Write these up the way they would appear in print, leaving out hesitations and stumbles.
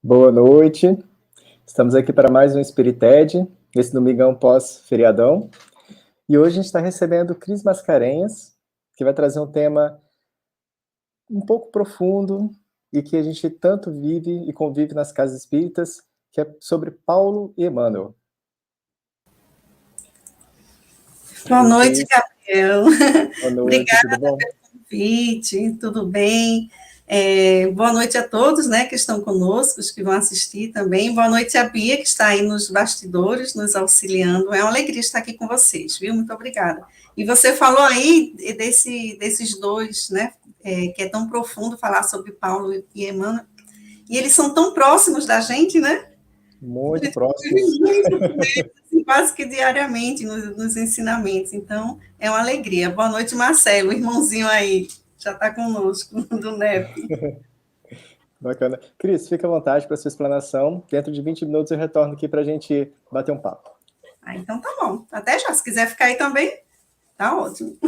Boa noite, estamos aqui para mais um Espirited, nesse domingão pós-feriadão, e hoje a gente está recebendo Cris Mascarenhas, que vai trazer um tema um pouco profundo e que a gente tanto vive e convive nas casas espíritas, que é sobre Paulo e Emmanuel. Boa noite, Gabriel. Boa noite, Obrigada tudo bom? pelo convite, tudo bem? Boa noite a todos, né, que estão conosco, os que vão assistir também. Boa noite a Bia, que está aí nos bastidores, nos auxiliando. É uma alegria estar aqui com vocês, viu? Muito obrigada. E você falou aí desses dois, né, que é tão profundo falar sobre Paulo e Emmanuel, e eles são tão próximos da gente, né? Muito próximos. Quase que diariamente nos ensinamentos, então é uma alegria. Boa noite, Marcelo, o irmãozinho aí, já está conosco, do NEP. Bacana. Cris, fica à vontade para a sua explanação. Dentro de 20 minutos eu retorno aqui para a gente bater um papo. Então tá bom. Até já. Se quiser ficar aí também, tá ótimo.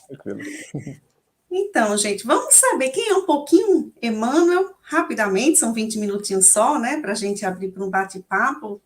Tranquilo. Então, gente, vamos saber quem é um pouquinho Emmanuel, rapidamente, são 20 minutinhos só, né, para a gente abrir para um bate-papo.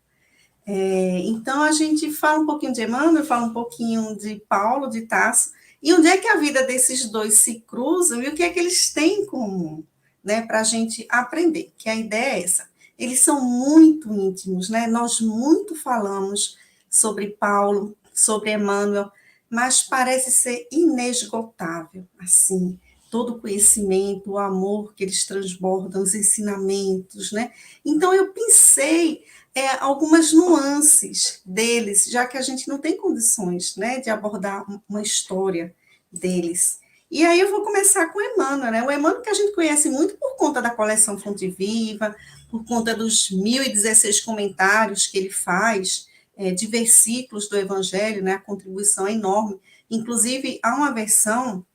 Então, a gente fala um pouquinho de Emmanuel, fala um pouquinho de Paulo, de Tasso, e onde é que a vida desses dois se cruzam e o que é que eles têm em comum, né, para a gente aprender, que a ideia é essa. Eles são muito íntimos, né? Nós muito falamos sobre Paulo, sobre Emmanuel, mas parece ser inesgotável, assim, todo o conhecimento, o amor que eles transbordam, os ensinamentos, né? Então, eu pensei algumas nuances deles, já que a gente não tem condições, né, de abordar uma história deles. E aí eu vou começar com o Emmanuel, né? O Emmanuel que a gente conhece muito por conta da coleção Fonte Viva, por conta dos 1.016 comentários que ele faz de versículos do Evangelho, né? A contribuição é enorme. Inclusive, há uma versão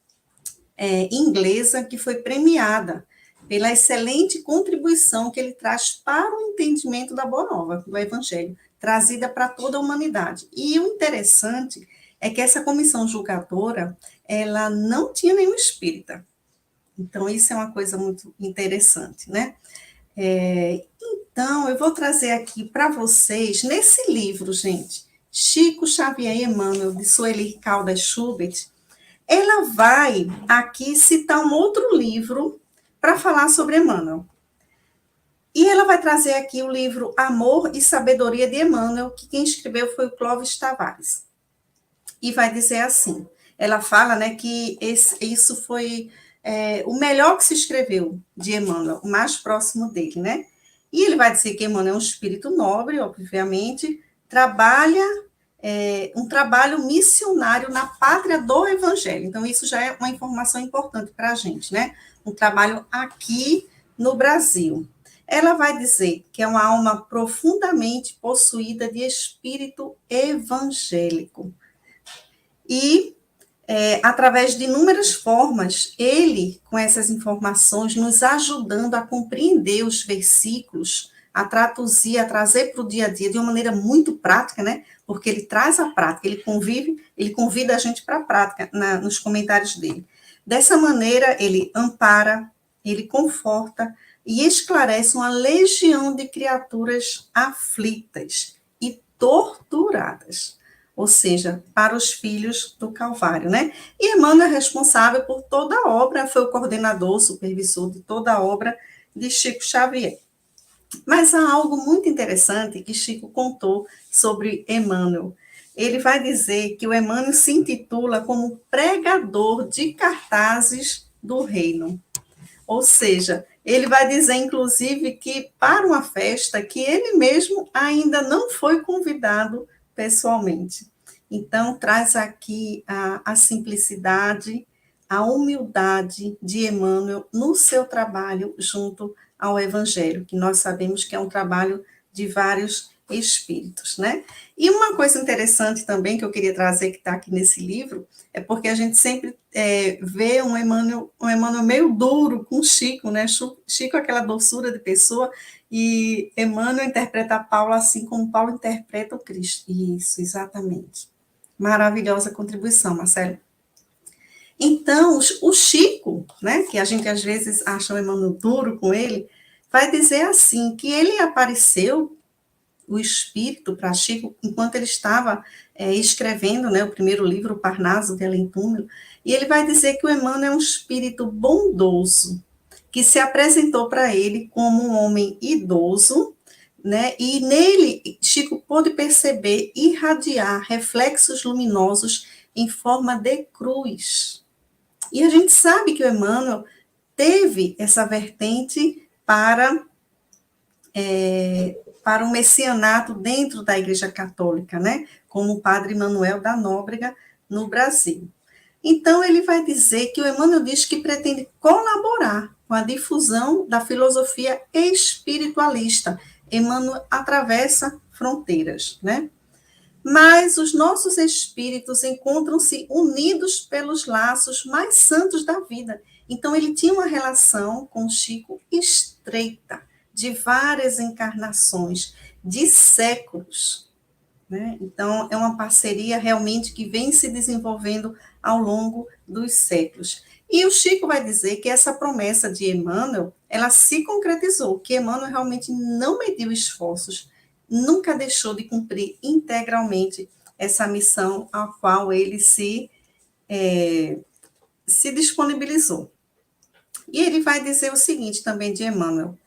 inglesa que foi premiada pela excelente contribuição que ele traz para o entendimento da Boa Nova, do Evangelho, trazida para toda a humanidade. E o interessante é que essa comissão julgadora, ela não tinha nenhum espírita. Então, isso é uma coisa muito interessante, né? Então, eu vou trazer aqui para vocês, nesse livro, gente, Chico Xavier e Emmanuel, de Sueli Caldas Schubert, ela vai aqui citar um outro livro para falar sobre Emmanuel. E ela vai trazer aqui o livro Amor e Sabedoria de Emmanuel, que quem escreveu foi o Clóvis Tavares. E vai dizer assim, ela fala, né, que isso foi o melhor que se escreveu de Emmanuel, o mais próximo dele, né? E ele vai dizer que Emmanuel é um espírito nobre, obviamente, trabalha um trabalho missionário na pátria do Evangelho. Então, isso já é uma informação importante para a gente, né? Um trabalho aqui no Brasil. Ela vai dizer que é uma alma profundamente possuída de espírito evangélico. E, através de inúmeras formas, ele, com essas informações, nos ajudando a compreender os versículos, a traduzir, a trazer para o dia a dia de uma maneira muito prática, né? Porque ele traz a prática, ele convida a gente para a prática nos comentários dele. Dessa maneira, ele ampara, ele conforta e esclarece uma legião de criaturas aflitas e torturadas, ou seja, para os filhos do Calvário, né? E Emmanuel é responsável por toda a obra, foi o coordenador, supervisor de toda a obra de Chico Xavier. Mas há algo muito interessante que Chico contou sobre Emmanuel. Ele vai dizer que o Emmanuel se intitula como pregador de cartazes do reino. Ou seja, ele vai dizer, inclusive, que para uma festa que ele mesmo ainda não foi convidado pessoalmente. Então, traz aqui a simplicidade, a humildade de Emmanuel no seu trabalho junto ao Evangelho, que nós sabemos que é um trabalho de vários espíritos, né? E uma coisa interessante também que eu queria trazer, que está aqui nesse livro, é porque a gente sempre vê um Emmanuel meio duro com Chico, né? Chico é aquela doçura de pessoa, e Emmanuel interpreta Paulo assim como Paulo interpreta o Cristo. Isso, exatamente. Maravilhosa contribuição, Marcelo. Então, o Chico, né, que a gente às vezes acha o Emmanuel duro com ele, vai dizer assim, que ele apareceu, o espírito, para Chico, enquanto ele estava escrevendo, né, o primeiro livro, o Parnaso de Além Túmulo, e ele vai dizer que o Emmanuel é um espírito bondoso, que se apresentou para ele como um homem idoso, né, e nele Chico pôde perceber irradiar reflexos luminosos em forma de cruz. E a gente sabe que o Emmanuel teve essa vertente para o messianato dentro da Igreja Católica, né? Como o padre Manuel da Nóbrega no Brasil. Então, ele vai dizer que o Emmanuel diz que pretende colaborar com a difusão da filosofia espiritualista. Emmanuel atravessa fronteiras, né? Mas os nossos espíritos encontram-se unidos pelos laços mais santos da vida. Então, ele tinha uma relação com Chico estreita, de várias encarnações, de séculos, né? Então, é uma parceria realmente que vem se desenvolvendo ao longo dos séculos. E o Chico vai dizer que essa promessa de Emmanuel, ela se concretizou, que Emmanuel realmente não mediu esforços, nunca deixou de cumprir integralmente essa missão a qual ele se disponibilizou. E ele vai dizer o seguinte também de Emmanuel,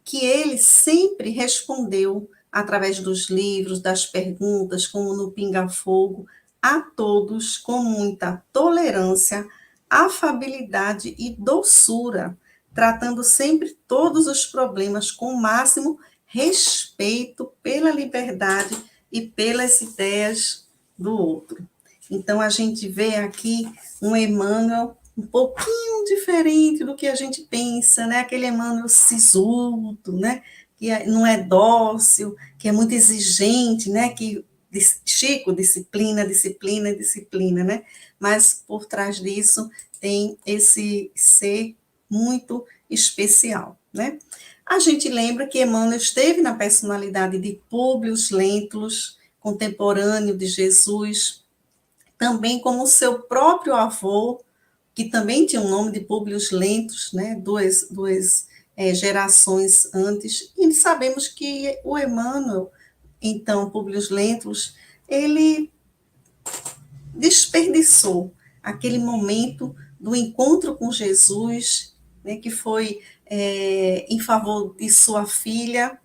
que ele sempre respondeu através dos livros, das perguntas, como no Pinga Fogo, a todos com muita tolerância, afabilidade e doçura, tratando sempre todos os problemas com o máximo respeito pela liberdade e pelas ideias do outro. Então, a gente vê aqui um Emmanuel um pouquinho diferente do que a gente pensa, né? Aquele Emmanuel sisudo, né? Que não é dócil, que é muito exigente, né? Que Chico, disciplina, disciplina, disciplina, né? Mas por trás disso tem esse ser muito especial, né? A gente lembra que Emmanuel esteve na personalidade de Públio Lentulus, contemporâneo de Jesus, também como seu próprio avô, que também tinha o nome de Públio Lentulus, né, duas gerações antes, e sabemos que o Emmanuel, então, Públio Lentulus, ele desperdiçou aquele momento do encontro com Jesus, né, que foi em favor de sua filha,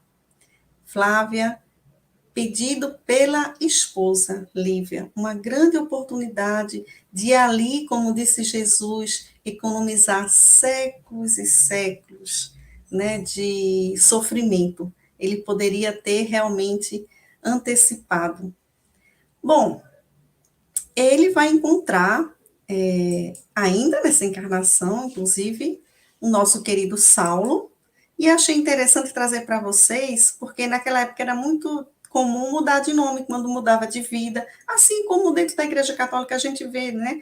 Flávia, pedido pela esposa Lívia, uma grande oportunidade de ali, como disse Jesus, economizar séculos e séculos, né, de sofrimento. Ele poderia ter realmente antecipado. Bom, ele vai encontrar, ainda nessa encarnação, inclusive, o nosso querido Saulo, e achei interessante trazer para vocês, porque naquela época era muito comum mudar de nome quando mudava de vida, assim como dentro da Igreja Católica a gente vê, né,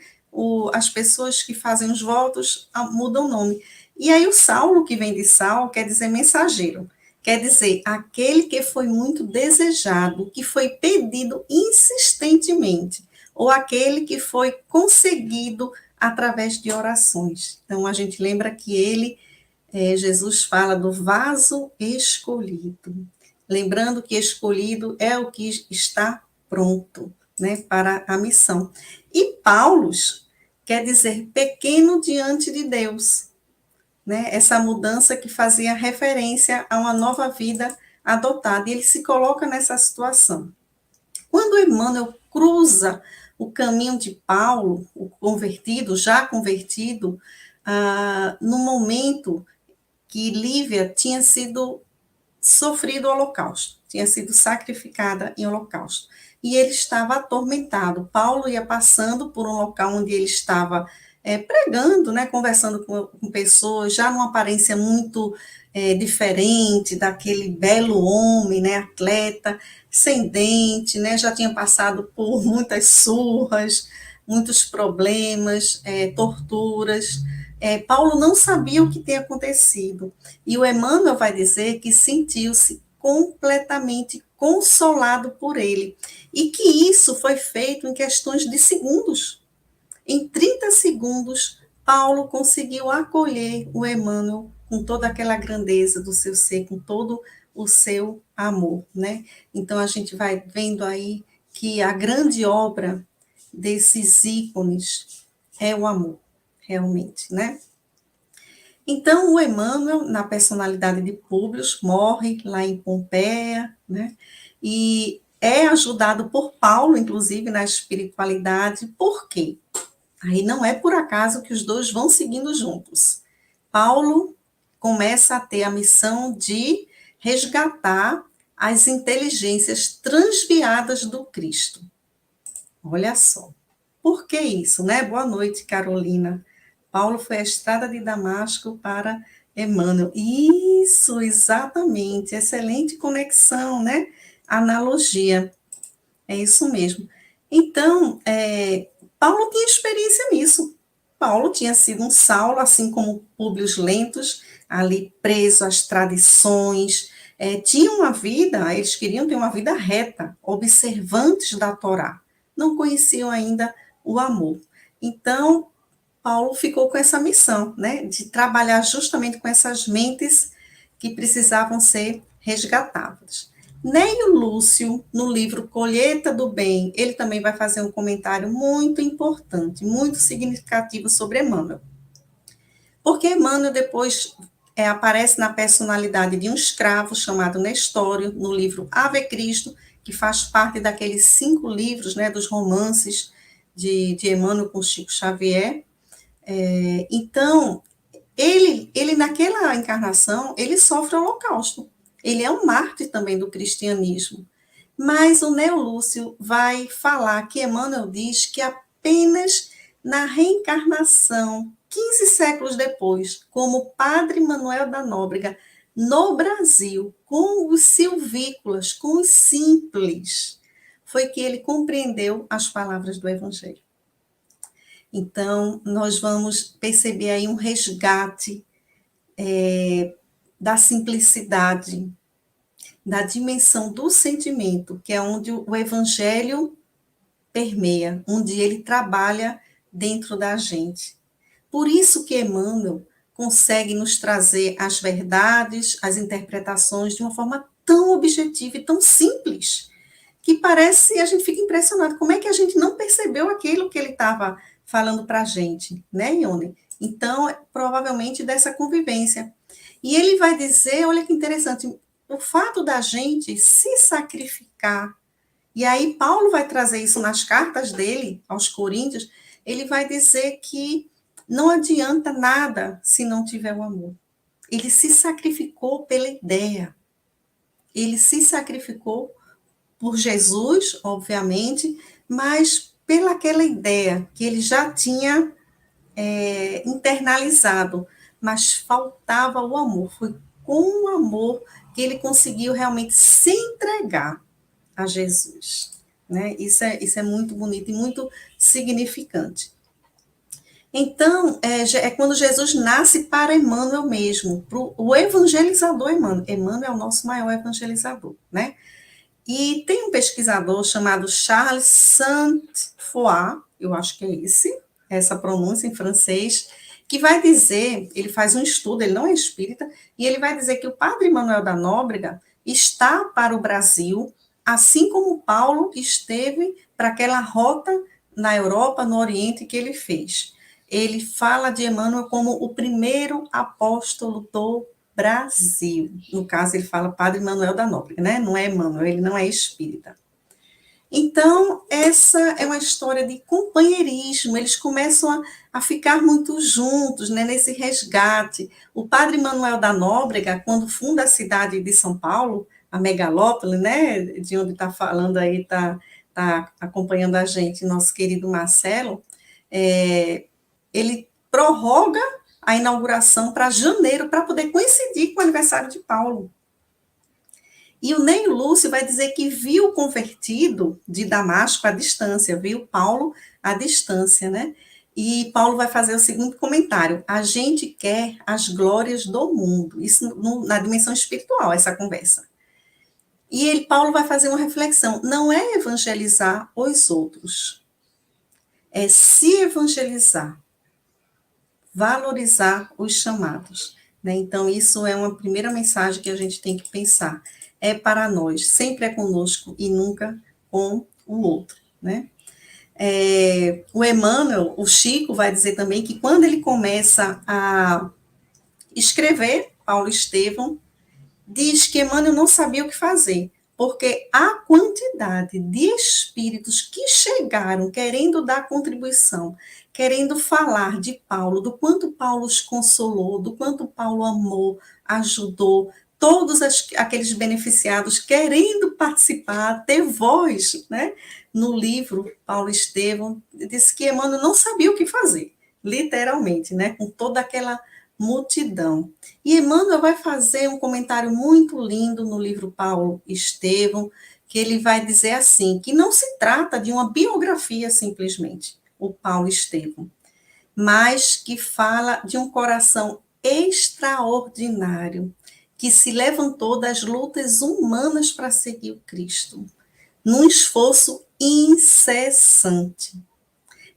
as pessoas que fazem os votos mudam o nome. E aí o Saulo, que vem de Saul, quer dizer mensageiro, quer dizer aquele que foi muito desejado, que foi pedido insistentemente, ou aquele que foi conseguido através de orações. Então a gente lembra que Jesus fala do vaso escolhido. Lembrando que escolhido é o que está pronto, né, para a missão. E Paulus quer dizer pequeno diante de Deus, né? Essa mudança que fazia referência a uma nova vida adotada. E ele se coloca nessa situação. Quando Emmanuel cruza o caminho de Paulo, o convertido, já convertido, no momento que Lívia tinha sido sofrido o holocausto, tinha sido sacrificada em holocausto. E ele estava atormentado. Paulo ia passando por um local onde ele estava pregando, né, conversando com pessoas, já numa aparência muito diferente daquele belo homem, né, atleta, sem dente, né, já tinha passado por muitas surras, muitos problemas, torturas. Paulo não sabia o que tinha acontecido. E o Emmanuel vai dizer que sentiu-se completamente consolado por ele. E que isso foi feito em questões de segundos. Em 30 segundos, Paulo conseguiu acolher o Emmanuel com toda aquela grandeza do seu ser, com todo o seu amor, né? Então a gente vai vendo aí que a grande obra desses ícones é o amor, realmente, né? Então, o Emmanuel, na personalidade de Públio, morre lá em Pompeia, né? E é ajudado por Paulo, inclusive, na espiritualidade. Por quê? Aí não é por acaso que os dois vão seguindo juntos. Paulo começa a ter a missão de resgatar as inteligências transviadas do Cristo. Olha só. Por que isso, né? Boa noite, Carolina. Paulo foi à estrada de Damasco para Emmanuel. Isso, exatamente. Excelente conexão, né? Analogia. É isso mesmo. Então, Paulo tinha experiência nisso. Paulo tinha sido um Saulo, assim como Públio Lentos, ali preso às tradições, tinham uma vida, eles queriam ter uma vida reta, observantes da Torá. Não conheciam ainda o amor. Então, Paulo ficou com essa missão, né, de trabalhar justamente com essas mentes que precisavam ser resgatadas. Neio Lúcio, no livro Colheita do Bem, ele também vai fazer um comentário muito importante, muito significativo sobre Emmanuel. Porque Emmanuel depois aparece na personalidade de um escravo chamado Nestório, no livro Ave Cristo, que faz parte daqueles 5 livros, né, dos romances de Emmanuel com Chico Xavier. Então, ele naquela encarnação, ele sofre o holocausto. Ele é um mártir também do cristianismo. Mas o Neo Lúcio vai falar que Emmanuel diz que apenas na reencarnação, 15 séculos depois, como Padre Manuel da Nóbrega, no Brasil, com os silvícolas, com os simples, foi que ele compreendeu as palavras do Evangelho. Então, nós vamos perceber aí um resgate da simplicidade, da dimensão do sentimento, que é onde o Evangelho permeia, onde ele trabalha dentro da gente. Por isso que Emmanuel consegue nos trazer as verdades, as interpretações de uma forma tão objetiva e tão simples, que parece, a gente fica impressionado, como é que a gente não percebeu aquilo que ele estava falando para a gente, né, Ione? Então, provavelmente dessa convivência. E ele vai dizer, olha que interessante, o fato da gente se sacrificar, e aí Paulo vai trazer isso nas cartas dele aos Coríntios, ele vai dizer que não adianta nada se não tiver o amor. Ele se sacrificou pela ideia, ele se sacrificou por Jesus, obviamente, mas pelaquela ideia que ele já tinha internalizado, mas faltava o amor. Foi com o amor que ele conseguiu realmente se entregar a Jesus. Né? Isso é muito bonito e muito significante. Então, é quando Jesus nasce para Emmanuel mesmo, para o evangelizador Emmanuel. Emmanuel é o nosso maior evangelizador, né? E tem um pesquisador chamado Charles Sainte-Foy, eu acho que é essa pronúncia em francês, que vai dizer, ele faz um estudo, ele não é espírita, e ele vai dizer que o padre Manuel da Nóbrega está para o Brasil, assim como Paulo esteve para aquela rota na Europa, no Oriente, que ele fez. Ele fala de Emmanuel como o primeiro apóstolo do Brasil. No caso, ele fala Padre Manuel da Nóbrega, né? Não é Emmanuel, ele não é espírita. Então, essa é uma história de companheirismo, eles começam a ficar muito juntos, né, nesse resgate. O Padre Manuel da Nóbrega, quando funda a cidade de São Paulo, a megalópole, né, de onde está falando aí, está acompanhando a gente, nosso querido Marcelo, ele prorroga a inauguração para janeiro, para poder coincidir com o aniversário de Paulo. E o Neio Lúcio vai dizer que viu o convertido de Damasco à distância, viu Paulo à distância, né? E Paulo vai fazer o seguinte comentário: a gente quer as glórias do mundo, isso na dimensão espiritual, essa conversa. E Paulo vai fazer uma reflexão: não é evangelizar os outros, é se evangelizar, valorizar os chamados. né? Então, isso é uma primeira mensagem que a gente tem que pensar. É para nós, sempre é conosco e nunca com o outro, né? O Emmanuel, o Chico, vai dizer também que quando ele começa a escrever Paulo Estevão, diz que Emmanuel não sabia o que fazer, porque a quantidade de espíritos que chegaram querendo dar contribuição, querendo falar de Paulo, do quanto Paulo os consolou, do quanto Paulo amou, ajudou, todos aqueles beneficiados querendo participar, ter voz, né? No livro, Paulo Estevão disse que Emmanuel não sabia o que fazer, literalmente, né? Com toda aquela multidão. E Emmanuel vai fazer um comentário muito lindo no livro Paulo Estevão, que ele vai dizer assim, que não se trata de uma biografia simplesmente, o Paulo Estevão, mas que fala de um coração extraordinário, que se levantou das lutas humanas para seguir o Cristo, num esforço incessante.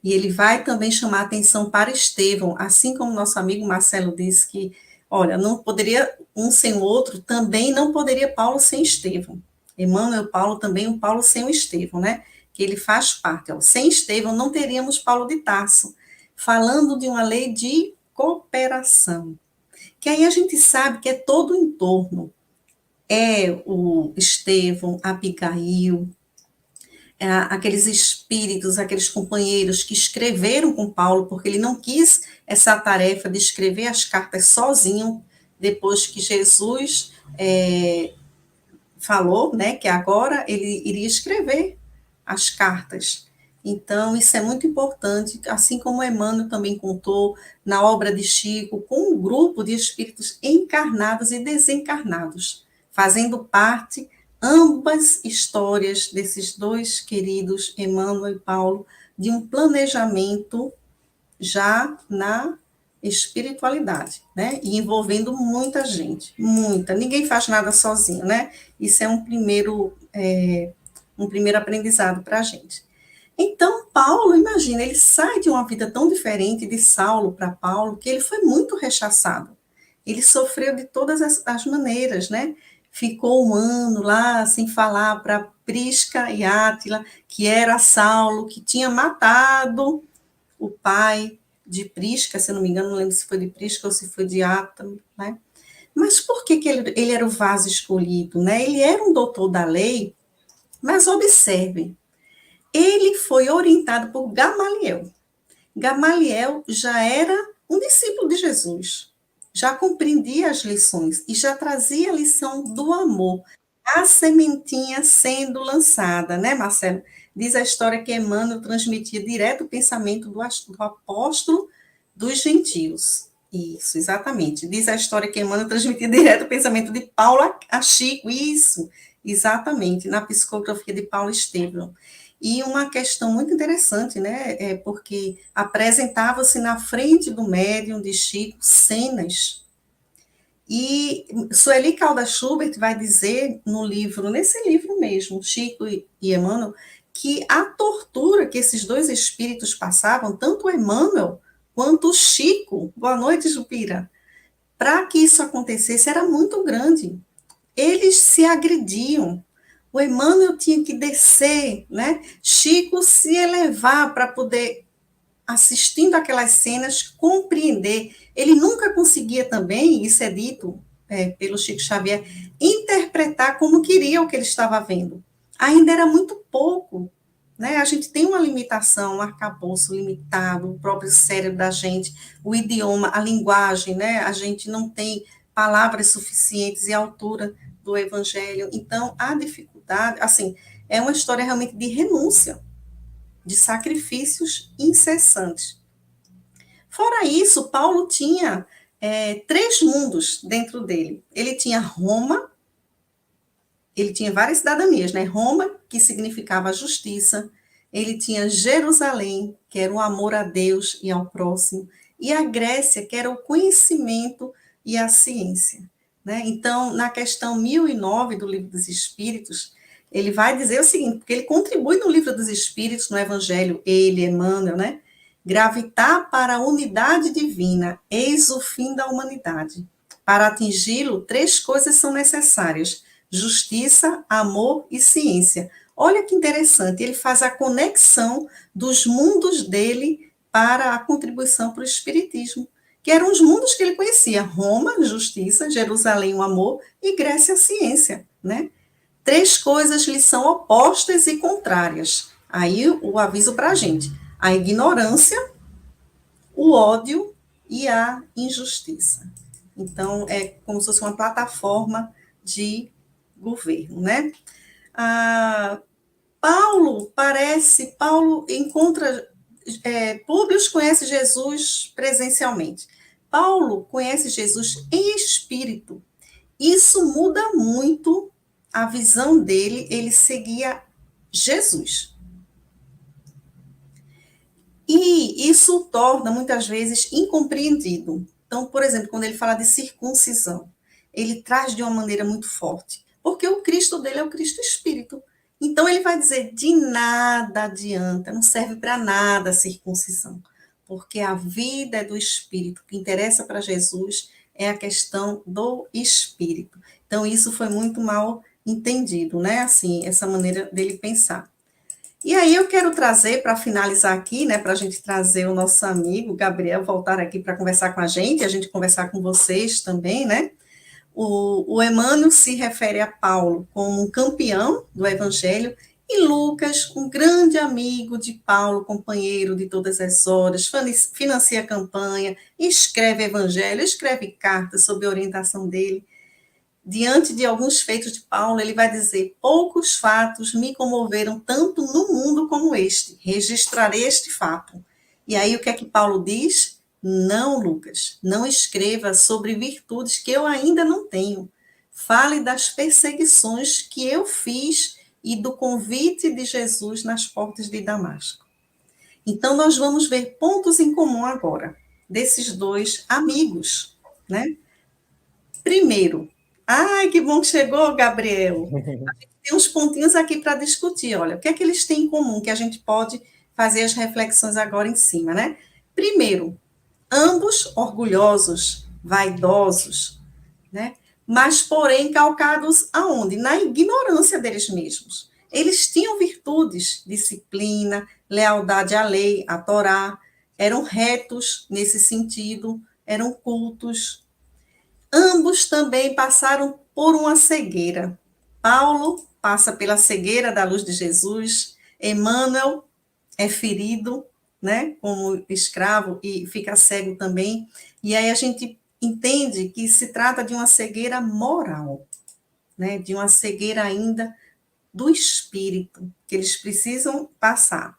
E ele vai também chamar atenção para Estevão, assim como nosso amigo Marcelo disse que, olha, não poderia um sem o outro, também não poderia Paulo sem Estevão. Emmanuel Paulo também, o Paulo sem o Estevão, né? Que ele faz parte. Ó. Sem Estevão não teríamos Paulo de Tarso, falando de uma lei de cooperação. Que aí a gente sabe que é todo o entorno. É o Estevão, Abigail, aqueles espíritos, aqueles companheiros que escreveram com Paulo, porque ele não quis essa tarefa de escrever as cartas sozinho, depois que Jesus falou, né, que agora ele iria escrever as cartas. Então, isso é muito importante, assim como Emmanuel também contou na obra de Chico, com um grupo de espíritos encarnados e desencarnados, fazendo parte ambas histórias desses dois queridos, Emmanuel e Paulo, de um planejamento já na espiritualidade, né? E envolvendo muita gente, muita. Ninguém faz nada sozinho, né? Isso é um primeiro aprendizado para a gente. Então, Paulo, imagina, ele sai de uma vida tão diferente de Saulo para Paulo, que ele foi muito rechaçado. Ele sofreu de todas as maneiras, né? Ficou um ano lá sem falar para Prisca e Átila, que era Saulo, que tinha matado o pai de Prisca, se eu não me engano, não lembro se foi de Prisca ou se foi de Átila, né? Mas por que, que ele era o vaso escolhido, né? Ele era um doutor da lei, mas observe, ele foi orientado por Gamaliel. Gamaliel já era um discípulo de Jesus, já compreendia as lições e já trazia a lição do amor, a sementinha sendo lançada, né, Marcelo? Diz a história que Emmanuel transmitia direto o pensamento do apóstolo dos gentios. Isso, exatamente. Diz a história que Emmanuel transmitia direto o pensamento de Paulo a Chico. Isso, exatamente, na psicografia de Paulo Estevão. E uma questão muito interessante, né, porque apresentava-se na frente do médium de Chico cenas. E Sueli Caldas Schubert vai dizer no livro, nesse livro mesmo, Chico e Emmanuel, que a tortura que esses dois espíritos passavam, tanto o Emmanuel quanto o Chico, boa noite, Jupira, para que isso acontecesse era muito grande. Eles se agrediam. O Emmanuel tinha que descer, né? Chico se elevar para poder, assistindo aquelas cenas, compreender. Ele nunca conseguia também, isso é dito pelo Chico Xavier, interpretar como queria o que ele estava vendo. Ainda era muito pouco, né? A gente tem uma limitação, um arcabouço limitado, o próprio cérebro da gente, o idioma, a linguagem, né? A gente não tem palavras suficientes e altura do evangelho. Então, a dificuldade, assim, é uma história realmente de renúncia, de sacrifícios incessantes. Fora isso, Paulo tinha 3 mundos dentro dele. Ele tinha Roma, ele tinha várias cidadanias, né? Roma, que significava a justiça, ele tinha Jerusalém, que era o amor a Deus e ao próximo, e a Grécia, que era o conhecimento e a ciência, né? Então, na questão 1009 do Livro dos Espíritos, ele vai dizer o seguinte, porque ele contribui no Livro dos Espíritos, no Evangelho, ele, Emmanuel, né? Gravitar para a unidade divina, eis o fim da humanidade. Para atingi-lo, 3 coisas são necessárias: justiça, amor e ciência. Olha que interessante, ele faz a conexão dos mundos dele para a contribuição para o Espiritismo, que eram os mundos que ele conhecia: Roma, justiça; Jerusalém, o amor; e Grécia, a ciência, né? 3 coisas lhe são opostas e contrárias. Aí o aviso para a gente: a ignorância, o ódio e a injustiça. Então, é como se fosse uma plataforma de governo, né? Paulo encontra, Públio conhece Jesus presencialmente. Paulo conhece Jesus em espírito. Isso muda muito a visão dele, ele seguia Jesus. E isso o torna, muitas vezes, incompreendido. Então, por exemplo, quando ele fala de circuncisão, ele traz de uma maneira muito forte, porque o Cristo dele é o Cristo Espírito. Então, ele vai dizer, de nada adianta, não serve para nada a circuncisão, porque a vida é do Espírito. O que interessa para Jesus é a questão do Espírito. Então, isso foi muito mal entendido, né? Assim, essa maneira dele pensar. E aí eu quero trazer, para finalizar aqui, né, para a gente trazer o nosso amigo Gabriel voltar aqui para conversar com a gente conversar com vocês também, né? O Emmanuel se refere a Paulo como um campeão do Evangelho, e Lucas, um grande amigo de Paulo, companheiro de todas as horas, financia a campanha, escreve Evangelho, escreve cartas sob a orientação dele. Diante de alguns feitos de Paulo, ele vai dizer: poucos fatos me comoveram tanto no mundo como este. Registrarei este fato. E aí o que é que Paulo diz? Não, Lucas, não escreva sobre virtudes que eu ainda não tenho. Fale das perseguições que eu fiz e do convite de Jesus nas portas de Damasco. Então, nós vamos ver pontos em comum agora, desses 2 amigos, né? Primeiro, ai, que bom que chegou, Gabriel. A gente tem uns pontinhos aqui para discutir. Olha, o que é que eles têm em comum, que a gente pode fazer as reflexões agora em cima, né? Primeiro, ambos orgulhosos, vaidosos, né? Mas, porém, calcados aonde? Na ignorância deles mesmos. Eles tinham virtudes, disciplina, lealdade à lei, à Torá, eram retos nesse sentido, eram cultos. Ambos também passaram por uma cegueira. Paulo passa pela cegueira da luz de Jesus, Emmanuel é ferido, né, como escravo e fica cego também. E aí a gente entende que se trata de uma cegueira moral, né, de uma cegueira ainda do espírito, que eles precisam passar.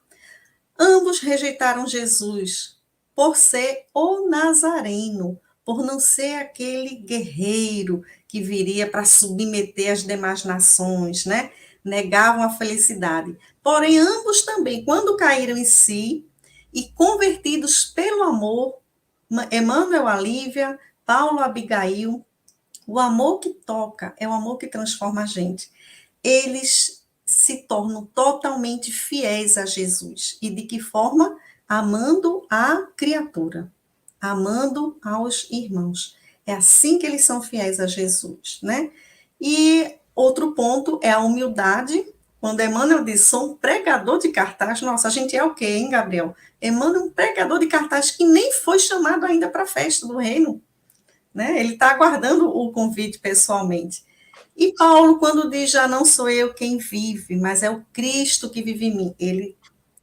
Ambos rejeitaram Jesus por ser o Nazareno, por não ser aquele guerreiro que viria para submeter as demais nações, né? Negavam a felicidade. Porém, ambos também, quando caíram em si e convertidos pelo amor, Emmanuel a Lívia, Paulo a Abigail, o amor que toca é o amor que transforma a gente. Eles se tornam totalmente fiéis a Jesus. E de que forma? Amando a criatura, amando aos irmãos. É assim que eles são fiéis a Jesus, né? E outro ponto é a humildade. Quando Emmanuel diz, sou um pregador de cartaz, nossa, a gente é o quê, hein, Gabriel? Emmanuel é um pregador de cartaz que nem foi chamado ainda para a festa do reino, né? Ele está aguardando o convite pessoalmente. E Paulo, quando diz, já não sou eu quem vive, mas é o Cristo que vive em mim, ele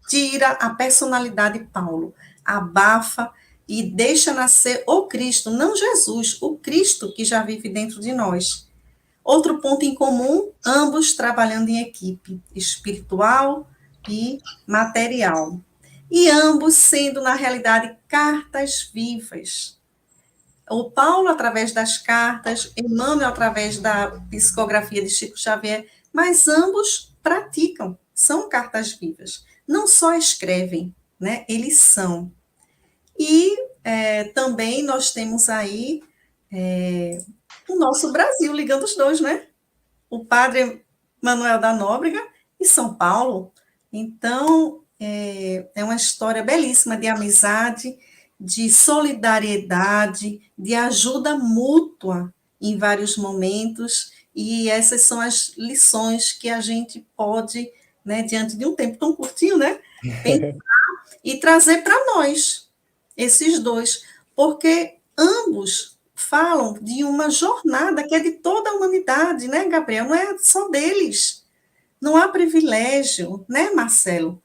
tira a personalidade de Paulo, abafa e deixa nascer o Cristo, não Jesus, o Cristo que já vive dentro de nós. Outro ponto em comum, ambos trabalhando em equipe, espiritual e material. E ambos sendo, na realidade, cartas vivas. O Paulo, através das cartas, Emmanuel, através da psicografia de Chico Xavier, mas ambos praticam, são cartas vivas. Não só escrevem, né? Eles são. E também nós temos aí o nosso Brasil ligando os 2, né? O padre Manuel da Nóbrega e São Paulo. Então, é uma história belíssima de amizade, de solidariedade, de ajuda mútua em vários momentos, e essas são as lições que a gente pode, né, diante de um tempo tão curtinho, né, pensar e trazer para nós, esses dois, porque ambos falam de uma jornada que é de toda a humanidade, né, Gabriel? Não é só deles. Não há privilégio, né, Marcelo?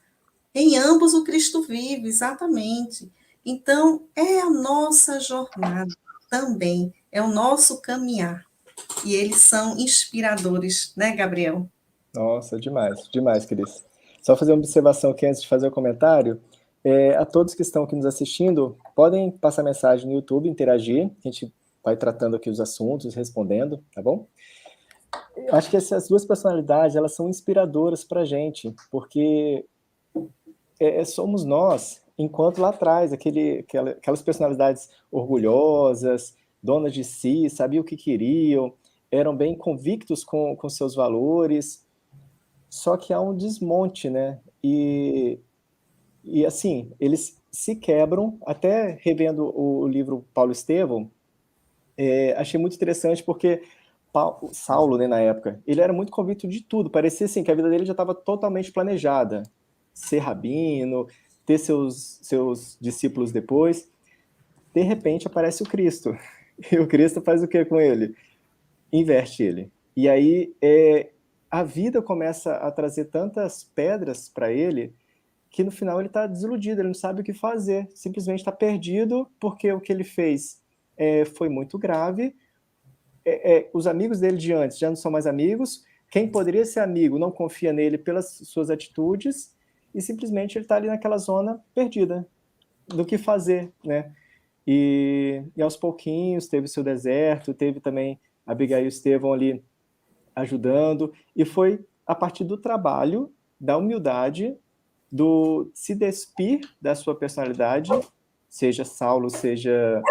Em ambos o Cristo vive, exatamente. Então, é a nossa jornada também, é o nosso caminhar. E eles são inspiradores, né, Gabriel? Nossa, demais, demais, Cris. Só fazer uma observação aqui antes de fazer o comentário. A todos que estão aqui nos assistindo, podem passar mensagem no YouTube, interagir, que a gente vai tratando aqui os assuntos, respondendo, tá bom? Acho que essas duas personalidades, elas são inspiradoras para a gente, porque somos nós, enquanto lá atrás, aquelas personalidades orgulhosas, donas de si, sabiam o que queriam, eram bem convictos com seus valores, só que há um desmonte, né? E assim, eles se quebram, até revendo o livro Paulo Estevão, achei muito interessante porque Saulo, né, na época, ele era muito convicto de tudo, parecia assim que a vida dele já estava totalmente planejada, ser rabino, ter seus discípulos depois. De repente aparece o Cristo, e o Cristo faz o que com ele? Inverte ele. E aí a vida começa a trazer tantas pedras para ele que no final ele está desiludido, ele não sabe o que fazer, simplesmente está perdido porque o que ele fez foi muito grave. Os amigos dele de antes já não são mais amigos, quem poderia ser amigo não confia nele pelas suas atitudes e simplesmente ele está ali naquela zona perdida do que fazer, né? E aos pouquinhos teve o seu deserto, teve também Abigail e Estevão ali ajudando, e foi a partir do trabalho, da humildade, do se despir da sua personalidade, seja Saulo, seja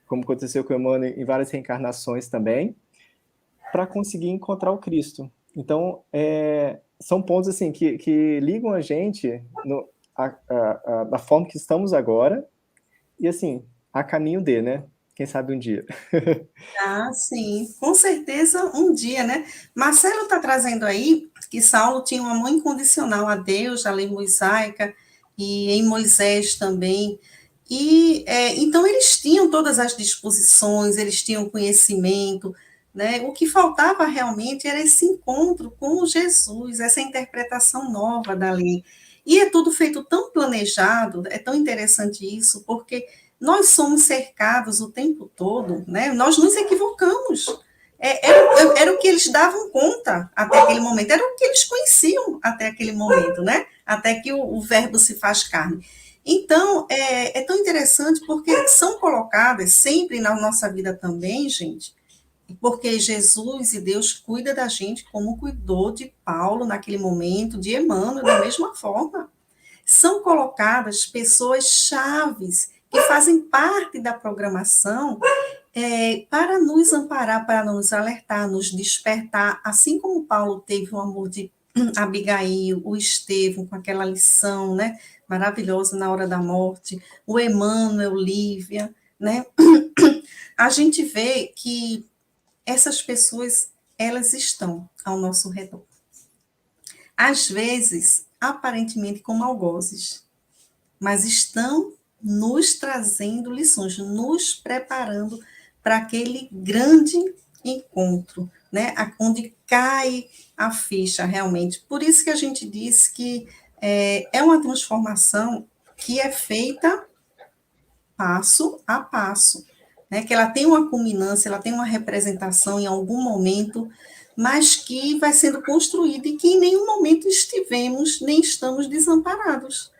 como aconteceu com Emmanuel em várias reencarnações também, para conseguir encontrar o Cristo. Então, são pontos assim que ligam a gente da forma que estamos agora, e assim, a caminho de, né? Quem sabe um dia. Ah, sim, com certeza um dia, né? Marcelo está trazendo aí que Saulo tinha um amor incondicional a Deus, a lei mosaica, e em Moisés também. E então eles tinham todas as disposições, eles tinham conhecimento, né? O que faltava realmente era esse encontro com Jesus, essa interpretação nova da lei. E é tudo feito tão planejado, é tão interessante isso, porque nós somos cercados o tempo todo, né? Nós nos equivocamos. Era o que eles davam conta até aquele momento, era o que eles conheciam até aquele momento, né? Até que o verbo se faz carne. Então, é tão interessante porque são colocadas sempre na nossa vida também, gente, porque Jesus e Deus cuida da gente como cuidou de Paulo naquele momento, de Emmanuel da mesma forma. São colocadas pessoas chaves que fazem parte da programação para nos amparar, para nos alertar, nos despertar, assim como Paulo teve o amor de Abigail, o Estevão com aquela lição, né, maravilhosa na hora da morte, o Emmanuel, Lívia, né, a gente vê que essas pessoas, elas estão ao nosso redor. Às vezes, aparentemente com algozes, mas estão nos trazendo lições, nos preparando para aquele grande encontro, né? Onde cai a ficha realmente. Por isso que a gente diz que é uma transformação que é feita passo a passo, né? Que ela tem uma culminância, ela tem uma representação em algum momento, mas que vai sendo construída e que em nenhum momento estivemos nem estamos desamparados.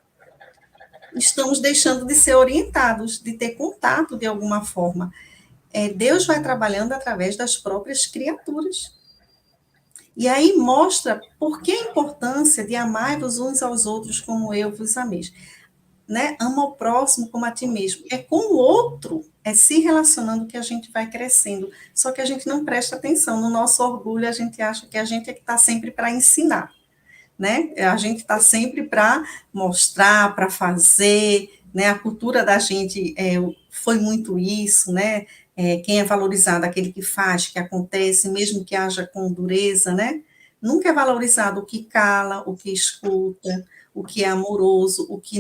Estamos deixando de ser orientados, de ter contato de alguma forma. Deus vai trabalhando através das próprias criaturas. E aí mostra por que a importância de amar-vos uns aos outros como eu vos amei. Né? Ama o próximo como a ti mesmo. É com o outro, é se relacionando que a gente vai crescendo. Só que a gente não presta atenção. No nosso orgulho, a gente acha que a gente é que está sempre para ensinar. Né? A gente está sempre para mostrar, para fazer, né? A cultura da gente foi muito isso, né? Quem é valorizado, aquele que faz, que acontece, mesmo que haja com dureza, né? Nunca é valorizado o que cala, o que escuta, o que é amoroso, o que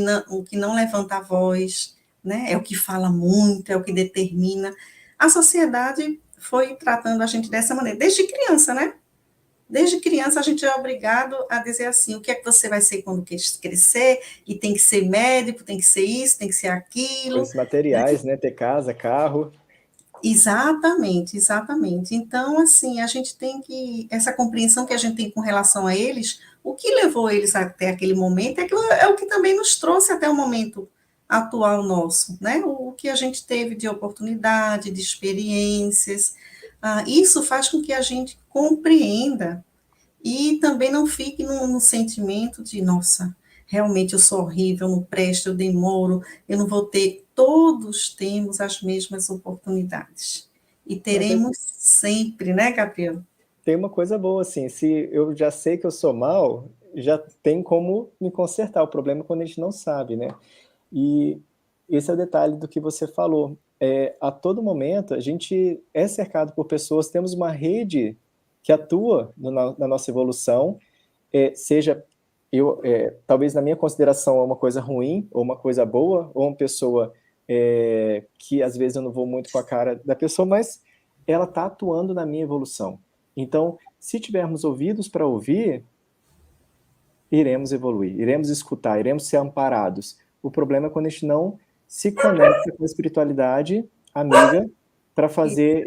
não levanta a voz, né? É o que fala muito, é o que determina. A sociedade foi tratando a gente dessa maneira, desde criança, né? Desde criança a gente é obrigado a dizer assim, o que é que você vai ser quando crescer, e tem que ser médico, tem que ser isso, tem que ser aquilo, Coisas né? materiais, né? Ter casa, carro. Exatamente, exatamente. Então, assim, a gente tem que, essa compreensão que a gente tem com relação a eles, o que levou eles até aquele momento, é o que também nos trouxe até o momento atual nosso, né? O que a gente teve de oportunidade, de experiências, isso faz com que a gente compreenda e também não fique no sentimento de, nossa, realmente eu sou horrível, eu não presto, eu demoro, eu não vou ter. Todos temos as mesmas oportunidades. E Não, teremos sempre, né, Gabriel? tem uma coisa boa, assim, se eu já sei que eu sou mal, já tem como me consertar. O problema é quando a gente não sabe, né? E esse é o detalhe do que você falou. A todo momento, a gente é cercado por pessoas, temos uma rede que atua na nossa evolução, seja talvez na minha consideração é uma coisa ruim, ou uma coisa boa, ou uma pessoa que às vezes eu não vou muito com a cara da pessoa, mas ela está atuando na minha evolução. Então, se tivermos ouvidos para ouvir, iremos evoluir, iremos escutar, iremos ser amparados. O problema é quando a gente não se conecta com a espiritualidade amiga para fazer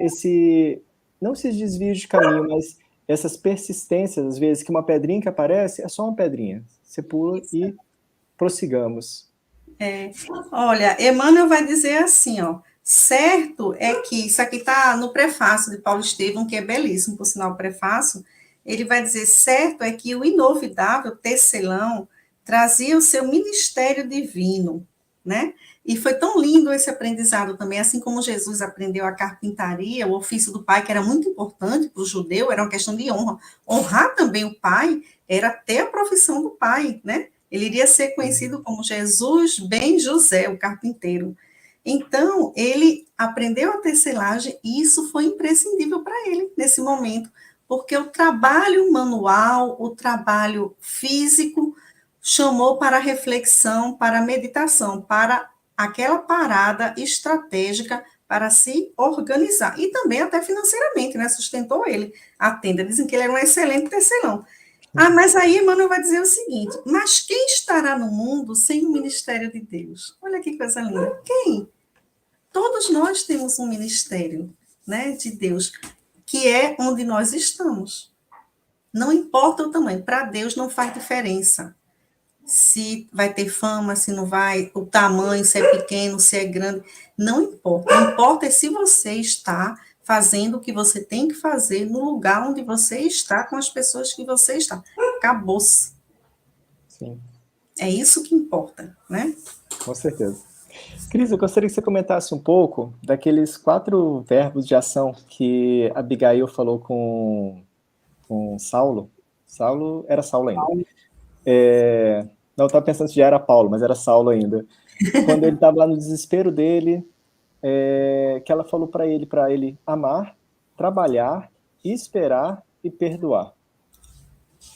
não esses desvios de caminho, mas essas persistências, às vezes, que uma pedrinha que aparece é só uma pedrinha. Você pula e prossigamos. Olha, Emmanuel vai dizer assim, ó, certo é que, isso aqui está no prefácio de Paulo Estevam, que é belíssimo, por sinal, o prefácio, ele vai dizer, certo é que o inovidável tecelão trazia o seu ministério divino, né? E foi tão lindo esse aprendizado também, assim como Jesus aprendeu a carpintaria, o ofício do pai, que era muito importante para o judeu, era uma questão de honra. Honrar também o pai era ter a profissão do pai, né? Ele iria ser conhecido como Jesus ben José, o carpinteiro. Então, ele aprendeu a tecelagem e isso foi imprescindível para ele nesse momento, porque o trabalho manual, o trabalho físico, chamou para reflexão, para meditação, para aquela parada estratégica para se organizar. E também até financeiramente, né? Sustentou ele. A tenda, dizem que ele era um excelente tecelão. Mas aí Emmanuel vai dizer o seguinte: mas quem estará no mundo sem o ministério de Deus? Olha que coisa linda. Quem? Todos nós temos um ministério, né, de Deus, que é onde nós estamos. Não importa o tamanho, para Deus não faz diferença. Se vai ter fama, se não vai, o tamanho, se é pequeno, se é grande, não importa. O que importa é se você está fazendo o que você tem que fazer no lugar onde você está, com as pessoas que você está. Acabou-se. Sim, É isso que importa, né? com certeza. Cris, eu gostaria que você comentasse um pouco daqueles 4 verbos de ação que Abigail falou com Saulo. Saulo era Saulo ainda. Não, eu estava pensando se já era Paulo, mas era Saulo ainda. Quando ele estava lá no desespero dele, que ela falou para ele amar, trabalhar, esperar e perdoar.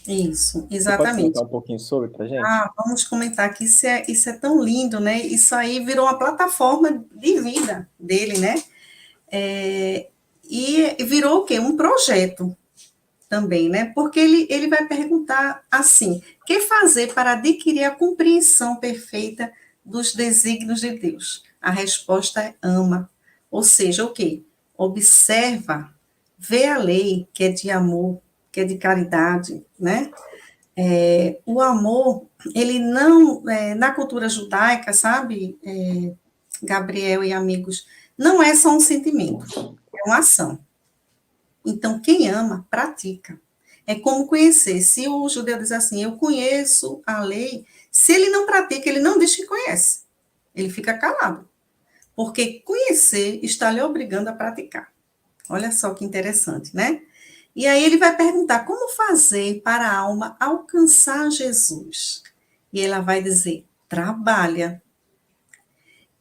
Isso, Você pode comentar exatamente. um pouquinho sobre para gente? Vamos comentar que isso é tão lindo, né? Isso aí virou uma plataforma de vida dele, né? E virou o quê? Um projeto também, né? Porque ele vai perguntar assim: que fazer para adquirir a compreensão perfeita dos desígnios de Deus? A resposta é ama. Ou seja, o quê? Observa, vê a lei, que é de amor, que é de caridade, né? O amor, ele não, na cultura judaica, sabe, Gabriel e amigos, não é só um sentimento, é uma ação. Então, quem ama, pratica. É como conhecer. Se o judeu diz assim, eu conheço a lei, se ele não pratica, ele não diz que conhece. Ele fica calado. Porque conhecer está lhe obrigando a praticar. Olha só que interessante, né? E aí ele vai perguntar como fazer para a alma alcançar Jesus. E ela vai dizer: trabalha.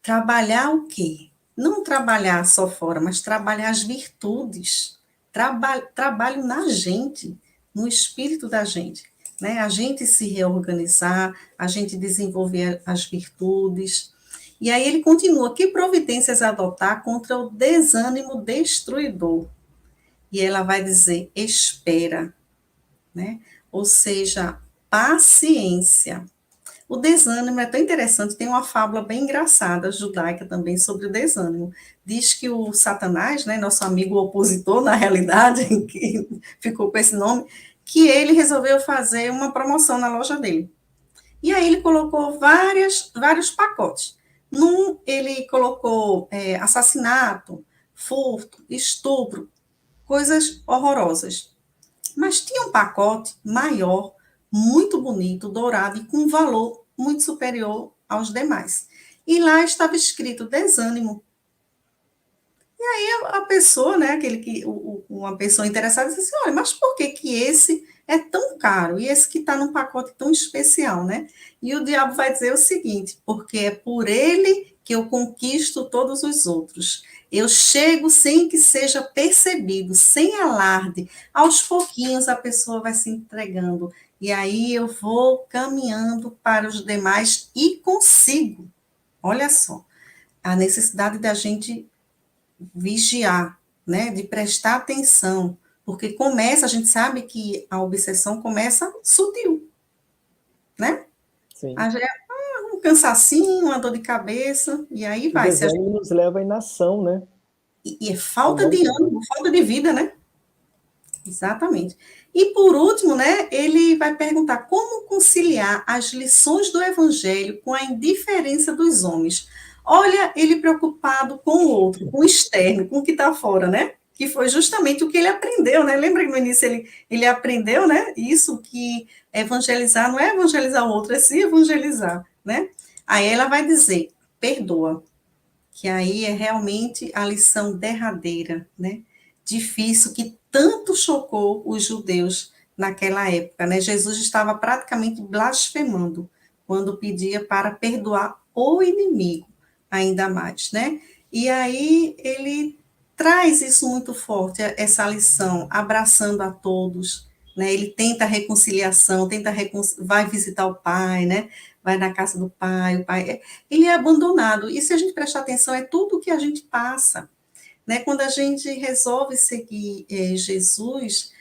trabalhar o quê? Não trabalhar só fora, mas trabalhar as virtudes. Trabalho na gente, no espírito da gente. Né? A gente se reorganizar, a gente desenvolver as virtudes. E aí ele continua: que providências adotar contra o desânimo destruidor? E ela vai dizer: espera, né? Ou seja, paciência. O desânimo é tão interessante, tem uma fábula bem engraçada, judaica também, sobre o desânimo. Diz que o Satanás, né, nosso amigo opositor, na realidade, que ficou com esse nome, que ele resolveu fazer uma promoção na loja dele. E aí ele colocou vários pacotes. Num, ele colocou assassinato, furto, estupro, coisas horrorosas. Mas tinha um pacote maior, muito bonito, dourado e com um valor muito superior aos demais. E lá estava escrito desânimo. A pessoa, né, uma pessoa interessada disse assim: olha, mas por que que esse é tão caro e esse que está num pacote tão especial, né? E o diabo vai dizer o seguinte: porque é por ele que eu conquisto todos os outros. Eu chego sem que seja percebido, sem alarde. Aos pouquinhos a pessoa vai se entregando. E aí eu vou caminhando para os demais e consigo. Olha só, a necessidade da gente vigiar, né, de prestar atenção, porque começa, a gente sabe que a obsessão começa sutil, né? Sim. Um cansacinho, uma dor de cabeça, e aí O vai. desânimo nos leva à inação, né? E é Ao falta não de fazer. ânimo, falta de vida, né? Exatamente. E por último, né, ele vai perguntar como conciliar as lições do evangelho com a indiferença dos homens. Olha, ele preocupado com o outro, com o externo, com o que está fora, né? Que foi justamente o que ele aprendeu, né? Lembra que no início ele aprendeu, né? Isso que evangelizar não é evangelizar o outro, é se evangelizar, né? Aí ela vai dizer, perdoa, que aí é realmente a lição derradeira, né? Difícil, que tanto chocou os judeus naquela época, né? Jesus estava praticamente blasfemando quando pedia para perdoar o inimigo, ainda mais, né? E aí ele traz isso muito forte, essa lição, abraçando a todos, né? Ele tenta a reconciliação, vai visitar o pai, né? Vai na casa do pai, o pai ele é abandonado. E se a gente prestar atenção, é tudo que a gente passa. Né? Quando a gente resolve seguir Jesus,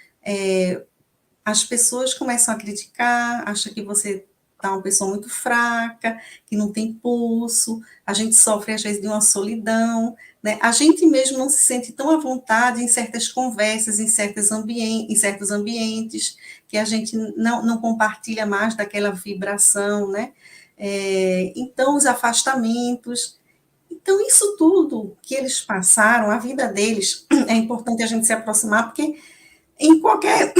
as pessoas começam a criticar, acham que você está uma pessoa muito fraca, que não tem pulso, a gente sofre às vezes de uma solidão, né? A gente mesmo não se sente tão à vontade em certas conversas, em certos ambientes, que a gente não compartilha mais daquela vibração, né? Então, os afastamentos. Então, isso tudo que eles passaram, a vida deles, é importante a gente se aproximar, porque em qualquer,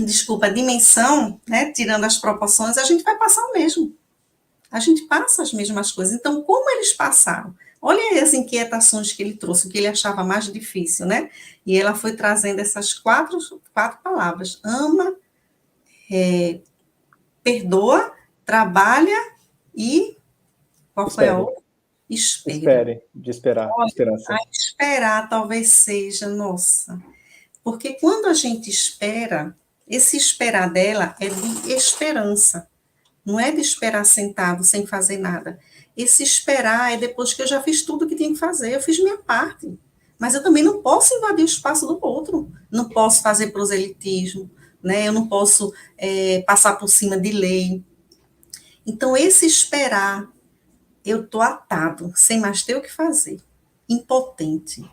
desculpa, dimensão, né, tirando as proporções, a gente vai passar o mesmo. A gente passa as mesmas coisas. Então, como eles passaram? Olha aí as inquietações que ele trouxe, o que ele achava mais difícil, né? E ela foi trazendo essas quatro palavras: ama, perdoa, trabalha e qual foi a Espere. outra? Espera. Espere. De esperar. Olha, a Esperança. esperar talvez seja, nossa, porque quando a gente espera, esse esperar dela é de esperança, não é de esperar sentado sem fazer nada. Esse esperar é depois que eu já fiz tudo que tinha que fazer, eu fiz minha parte. Mas eu também não posso invadir o espaço do outro, não posso fazer proselitismo, né? Eu não posso passar por cima de lei. Então, esse esperar, eu estou atado, sem mais ter o que fazer, impotente.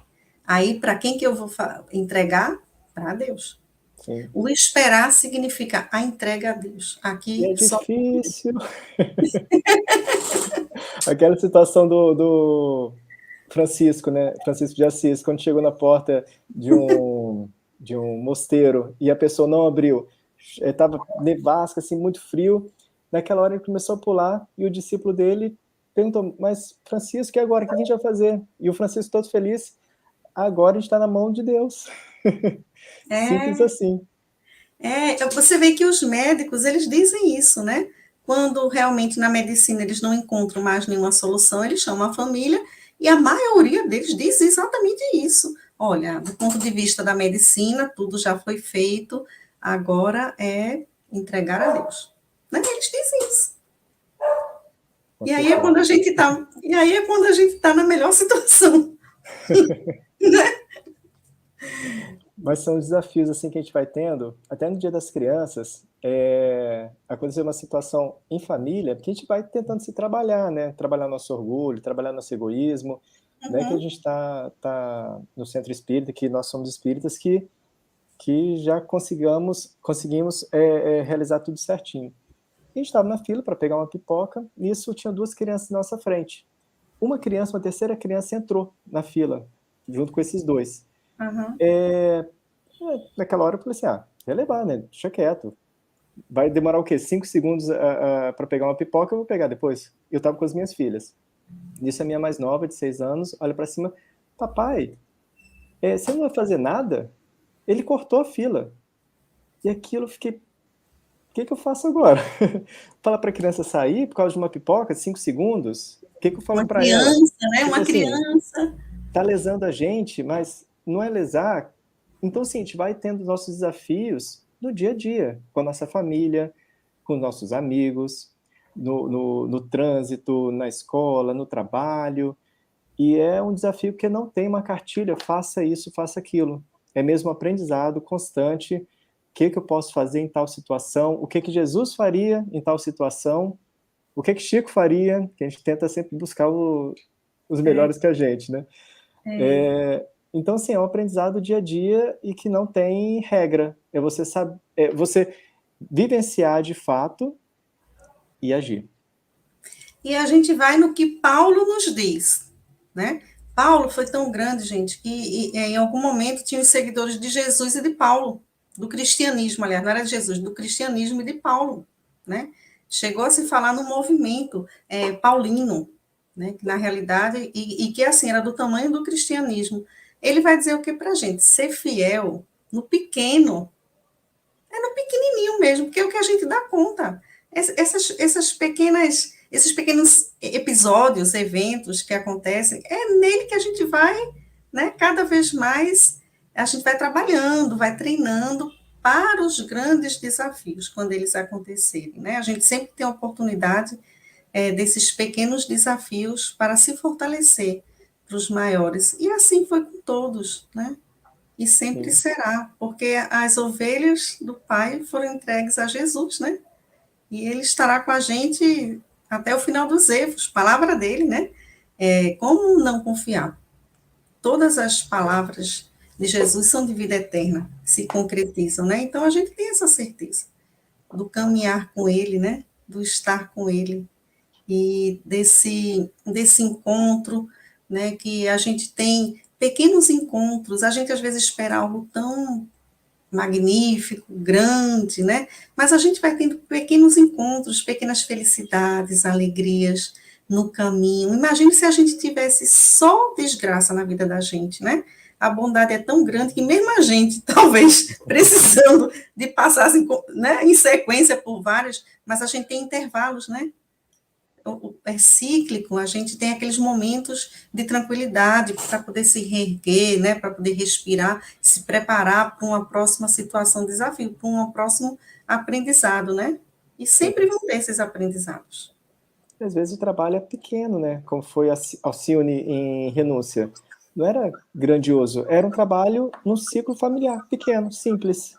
Aí, para quem que eu vou entregar? Para Deus. Sim. O esperar significa a entrega a Deus. E Aqui é só. difícil. Aquela situação do Francisco, né? Francisco de Assis, quando chegou na porta de um mosteiro e a pessoa não abriu, estava nevasca, assim, muito frio. Naquela hora ele começou a pular e o discípulo dele perguntou: mas Francisco, e agora? O que a gente vai fazer? E o Francisco, todo feliz: agora a gente está na mão de Deus. Simples É, assim. você vê que os médicos, eles dizem isso, né? Quando realmente na medicina eles não encontram mais nenhuma solução, eles chamam a família, e a maioria deles diz exatamente isso. Olha, do ponto de vista da medicina, tudo já foi feito, agora é entregar a Deus. Né? Eles dizem isso. Com E aí é certeza. quando a gente está, na melhor situação. Mas são desafios assim que a gente vai tendo, até no Dia das Crianças, aconteceu uma situação em família, que a gente vai tentando se trabalhar, né? Trabalhar nosso orgulho, trabalhar nosso egoísmo, né? Que a Uhum. gente tá no centro espírita, que nós somos espíritas, que já conseguimos realizar tudo certinho. A gente estava na fila para pegar uma pipoca, e isso tinha duas crianças na nossa frente. Uma terceira criança entrou na fila, junto com esses dois. Uhum. Naquela hora eu falei assim, vai levar, né? Deixa quieto. Vai demorar o quê? 5 segundos para pegar uma pipoca, eu vou pegar depois. Eu tava com as minhas filhas. Nisso a minha mais nova, de 6 anos, olha para cima, papai, você não vai fazer nada? Ele cortou a fila. E aquilo eu fiquei, o que eu faço agora? Falar para a criança sair por causa de uma pipoca, 5 segundos? O que eu falo Uma para ela? criança, né? Tipo Uma assim, criança. tá lesando a gente, mas não é lesar. Então, sim, a gente vai tendo nossos desafios no dia a dia, com a nossa família, com nossos amigos, no trânsito, na escola, no trabalho. E é um desafio que não tem uma cartilha, faça isso, faça aquilo. É mesmo aprendizado constante. O que eu posso fazer em tal situação? O que Jesus faria em tal situação? O que Chico faria? Que a gente tenta sempre buscar os melhores que a gente, né? Então, assim, é um aprendizado dia a dia e que não tem regra. É você saber, você vivenciar de fato e agir. E a gente vai no que Paulo nos diz, né? Paulo foi tão grande, gente, que em algum momento tinha os seguidores de Jesus e de Paulo, do cristianismo, aliás, não era de Jesus, do cristianismo e de Paulo, né? Chegou a se falar no movimento paulino, né? Que na realidade, e que assim, era do tamanho do cristianismo. Ele vai dizer o que para a gente? Ser fiel no pequeno, no pequenininho mesmo, porque é o que a gente dá conta. Esses pequenos episódios, eventos que acontecem, é nele que a gente vai, né, cada vez mais, a gente vai trabalhando, vai treinando para os grandes desafios, quando eles acontecerem. Né? A gente sempre tem a oportunidade desses pequenos desafios para se fortalecer para os maiores. E assim foi com todos, né? E sempre Sim. será, porque as ovelhas do Pai foram entregues a Jesus, né? E ele estará com a gente até o final dos erros, palavra dele, né? Como não confiar? Todas as palavras de Jesus são de vida eterna, se concretizam, né? Então a gente tem essa certeza do caminhar com ele, né? Do estar com ele e desse encontro, né? Que a gente tem pequenos encontros, a gente às vezes espera algo tão magnífico, grande, né? Mas a gente vai tendo pequenos encontros, pequenas felicidades, alegrias no caminho. Imagine se a gente tivesse só desgraça na vida da gente, né? A bondade é tão grande que mesmo a gente, talvez, precisando de passar assim, né, em sequência por várias, mas a gente tem intervalos, né? É cíclico, a gente tem aqueles momentos de tranquilidade para poder se reerguer, né, para poder respirar, se preparar para uma próxima situação, desafio, para um próximo aprendizado, né? E Sim. sempre vão ter esses aprendizados. Às vezes o trabalho é pequeno, né? Como foi Alcione em Renúncia. Não era grandioso, era um trabalho num ciclo familiar, pequeno, simples.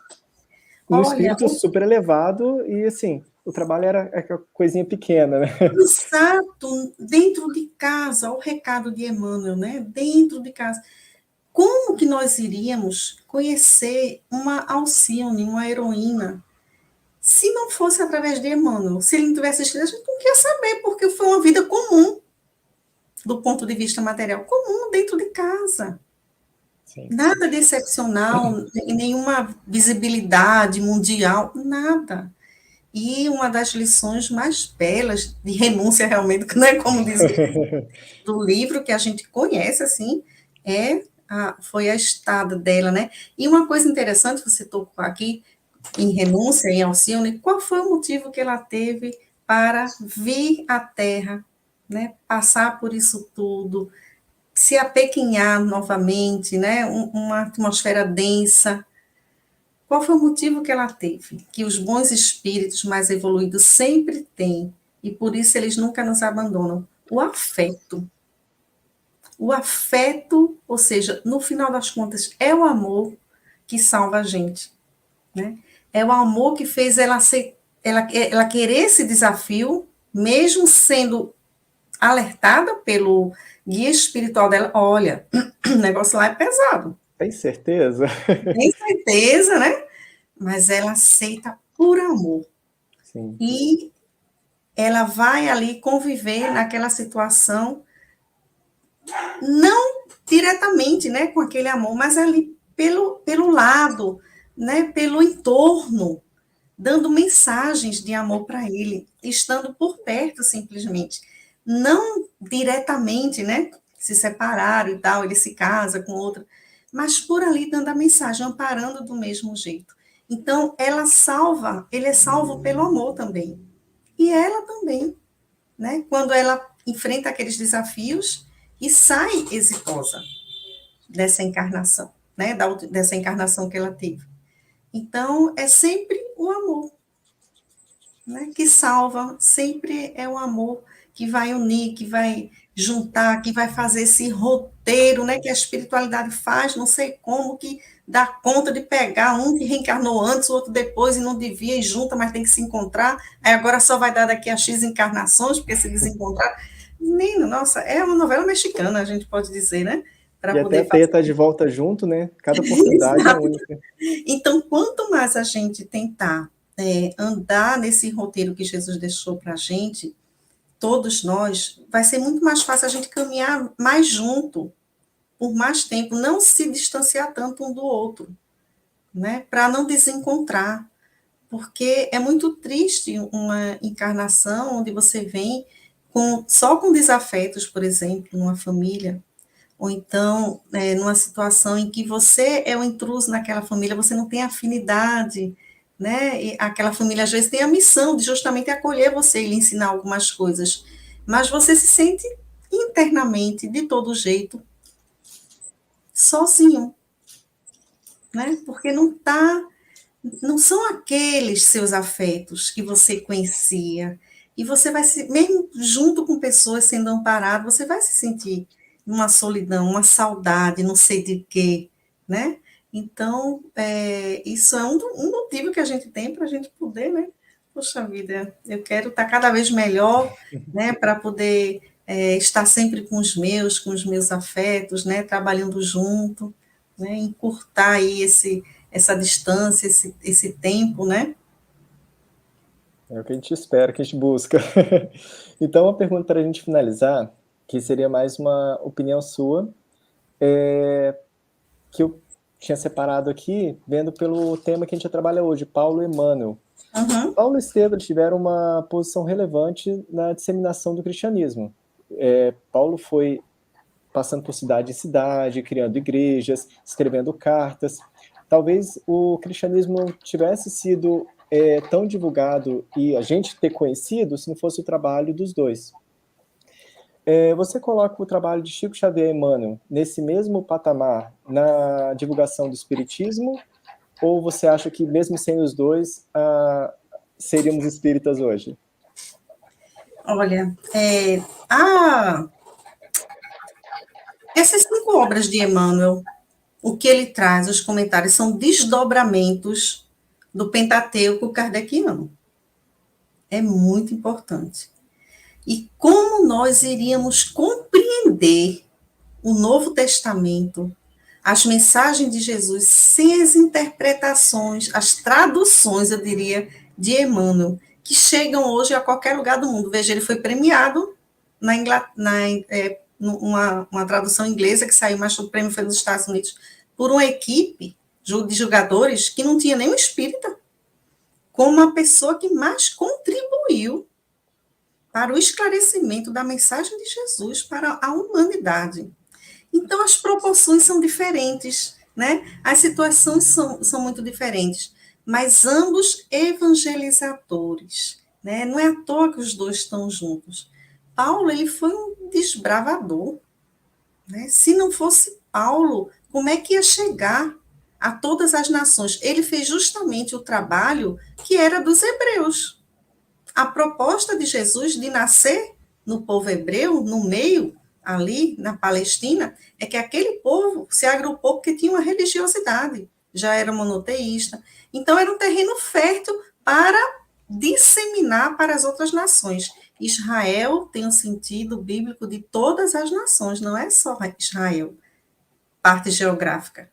Um Olha, espírito super elevado e, assim, o trabalho era aquela coisinha pequena, né? exato, dentro de casa, o recado de Emmanuel, né? Dentro de casa. Como que nós iríamos conhecer uma Alcione, uma heroína, se não fosse através de Emmanuel? Se ele não tivesse escrito, a gente não queria saber, porque foi uma vida comum, do ponto de vista material, comum dentro de casa. Sim. Nada de excepcional, nenhuma visibilidade mundial, nada. E uma das lições mais belas de renúncia, realmente, não é como diz do livro que a gente conhece, assim, foi a estada dela, né? E uma coisa interessante, você tocou aqui, em renúncia, em Alcione, qual foi o motivo que ela teve para vir à Terra, né, passar por isso tudo, se apequenhar novamente, né, uma atmosfera densa. Qual foi o motivo que ela teve? Que os bons espíritos mais evoluídos sempre têm, e por isso eles nunca nos abandonam. O afeto. O afeto, ou seja, no final das contas, é o amor que salva a gente, né? É o amor que fez ela querer esse desafio, mesmo sendo alertada pelo guia espiritual dela. Olha, o negócio lá é pesado. Tem certeza? Tem certeza, né? Mas ela aceita por amor. Sim. E ela vai ali conviver naquela situação, não diretamente, né, com aquele amor, mas ali pelo lado, né, pelo entorno, dando mensagens de amor para ele, estando por perto simplesmente, não diretamente, né, se separaram e tal, ele se casa com outra, mas por ali dando a mensagem, amparando do mesmo jeito. Então, ela salva, ele é salvo pelo amor também. E ela também, né, quando ela enfrenta aqueles desafios e sai exitosa dessa encarnação, né, dessa encarnação que ela teve. Então, é sempre o amor, né, que salva, sempre é o amor que vai unir, que vai juntar, que vai fazer esse roteiro, né, que a espiritualidade faz, não sei como, que dá conta de pegar um que reencarnou antes, o outro depois, e não devia, e junta, mas tem que se encontrar, aí agora só vai dar daqui a X encarnações, porque se desencontrar. Menino, nossa, é uma novela mexicana, a gente pode dizer, né? Para E até a poder Teia fazer. tá de volta junto, né? Cada oportunidade é única. Então, quanto mais a gente tentar andar nesse roteiro que Jesus deixou para a gente, todos nós, vai ser muito mais fácil a gente caminhar mais junto, por mais tempo, não se distanciar tanto um do outro, né? Para não desencontrar. Porque é muito triste uma encarnação onde você vem só com desafetos, por exemplo, numa família, ou então numa situação em que você é o intruso naquela família, você não tem afinidade, né? E aquela família às vezes tem a missão de justamente acolher você e lhe ensinar algumas coisas, mas você se sente internamente, de todo jeito, sozinho, né? Porque não são aqueles seus afetos que você conhecia, e você vai se, mesmo junto com pessoas sendo amparado, você vai se sentir uma solidão, uma saudade, não sei de quê, né? Então, isso é um motivo que a gente tem para a gente poder, né? Poxa vida, eu quero estar cada vez melhor, né? Para poder estar sempre com os meus afetos, né? Trabalhando junto, né? Encurtar aí essa distância, esse tempo, né? É o que a gente espera, que a gente busca. Então, uma pergunta para a gente finalizar, que seria mais uma opinião sua, que eu tinha separado aqui, vendo pelo tema que a gente trabalha hoje, Paulo e Emmanuel. Uhum, Paulo e Estevão tiveram uma posição relevante na disseminação do cristianismo. Paulo foi passando por cidade em cidade, criando igrejas, escrevendo cartas. Talvez o cristianismo tivesse sido tão divulgado e a gente ter conhecido se não fosse o trabalho dos dois. Você coloca o trabalho de Chico Xavier e Emmanuel nesse mesmo patamar na divulgação do espiritismo, ou você acha que mesmo sem os dois seríamos espíritas hoje? olha, essas 5 obras de Emmanuel, o que ele traz, os comentários, são desdobramentos do Pentateuco kardeciano. É muito importante. E como nós iríamos compreender o Novo Testamento, as mensagens de Jesus, sem as interpretações, as traduções, eu diria, de Emmanuel, que chegam hoje a qualquer lugar do mundo. Veja, ele foi premiado uma tradução inglesa que saiu, mas o prêmio foi nos Estados Unidos, por uma equipe de jogadores que não tinha nenhum espírita, como a pessoa que mais contribuiu para o esclarecimento da mensagem de Jesus para a humanidade. Então, as proporções são diferentes, né? As situações são muito diferentes, mas ambos evangelizadores, né? Não é à toa que os dois estão juntos. Paulo, ele foi um desbravador, né? Se não fosse Paulo, como é que ia chegar a todas as nações? Ele fez justamente o trabalho que era dos hebreus. A proposta de Jesus de nascer no povo hebreu, no meio, ali na Palestina, é que aquele povo se agrupou porque tinha uma religiosidade, já era monoteísta. Então, era um terreno fértil para disseminar para as outras nações. Israel tem um sentido bíblico de todas as nações, não é só Israel, parte geográfica.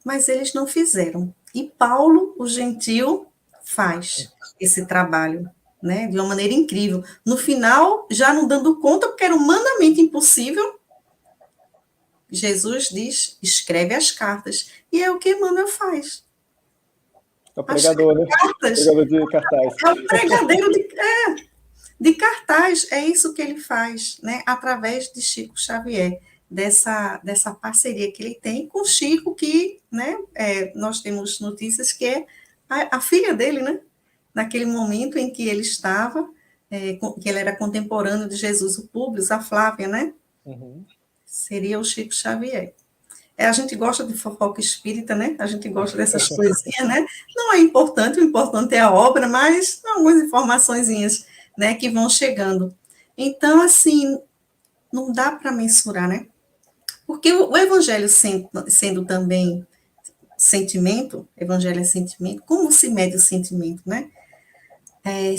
Mas eles não fizeram. E Paulo, o gentil, faz esse trabalho, né, de uma maneira incrível. No final, já não dando conta, porque era humanamente impossível, Jesus diz, escreve as cartas. E é o que Emmanuel faz. É o As pregador, né? cartas, Pregador de cartaz. é o pregadeiro de cartaz, é isso que ele faz, né, através de Chico Xavier, dessa parceria que ele tem com Chico, que, né, nós temos notícias que é a filha dele, né, naquele momento em que ele estava, que ele era contemporâneo de Jesus, o Públio, a Flávia, né, Uhum. seria o Chico Xavier. A gente gosta de fofoca espírita, né? A gente gosta dessas coisinhas, né? Não é importante, o importante é a obra, mas algumas informaçõezinhas, né, que vão chegando. Então, assim, não dá para mensurar, né? Porque o evangelho sendo também sentimento, evangelho é sentimento, como se mede o sentimento, né?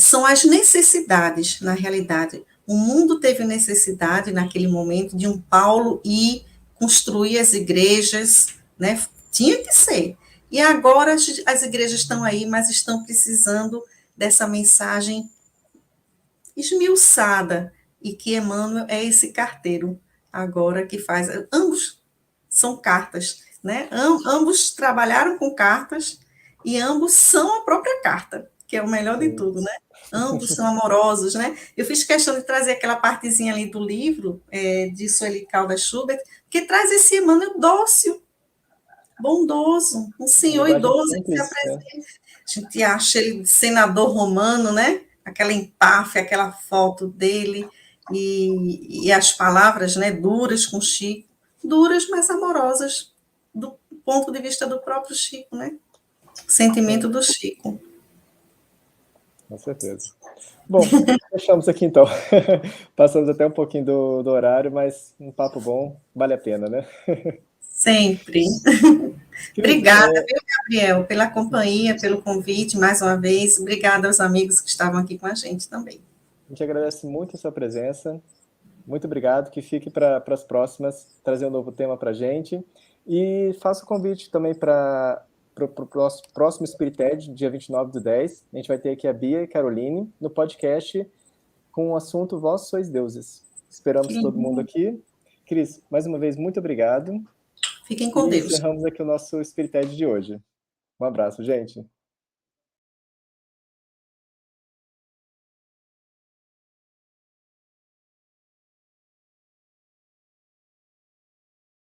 São as necessidades, na realidade. O mundo teve necessidade, naquele momento, de um Paulo ir construir as igrejas, né? Tinha que ser. E agora as igrejas estão aí, mas estão precisando dessa mensagem esmiuçada, e que Emmanuel é esse carteiro agora que faz. Ambos são cartas, né? Ambos trabalharam com cartas e ambos são a própria carta, que é o melhor de tudo, né? Ambos são amorosos, né? Eu fiz questão de trazer aquela partezinha ali do livro, de Sueli Caldas Schubert, que traz esse Emmanuel dócil, bondoso, um senhor Linguagem idoso, que se simples, né? apresenta. A gente acha ele senador romano, né? Aquela empáfia, aquela foto dele, e as palavras, né, duras com Chico, duras, mas amorosas, do ponto de vista do próprio Chico, né? Sentimento do Chico. Com certeza. Bom, fechamos aqui então. Passamos até um pouquinho do horário, mas um papo bom, vale a pena, né? Sempre. Cris, Obrigada, viu, Gabriel, pela companhia, pelo convite, mais uma vez. Obrigada aos amigos que estavam aqui com a gente também. a gente agradece muito a sua presença. Muito obrigado, que fique para as próximas, trazer um novo tema para a gente. E faço o convite também para o próximo Spirited, dia 29/10. A gente vai ter aqui a Bia e Caroline no podcast com o assunto Vós Sois Deuses. Esperamos todo mundo aqui. Cris, mais uma vez, muito obrigado. Fiquem com E Deus. encerramos aqui o nosso Spirited de hoje. Um abraço, gente.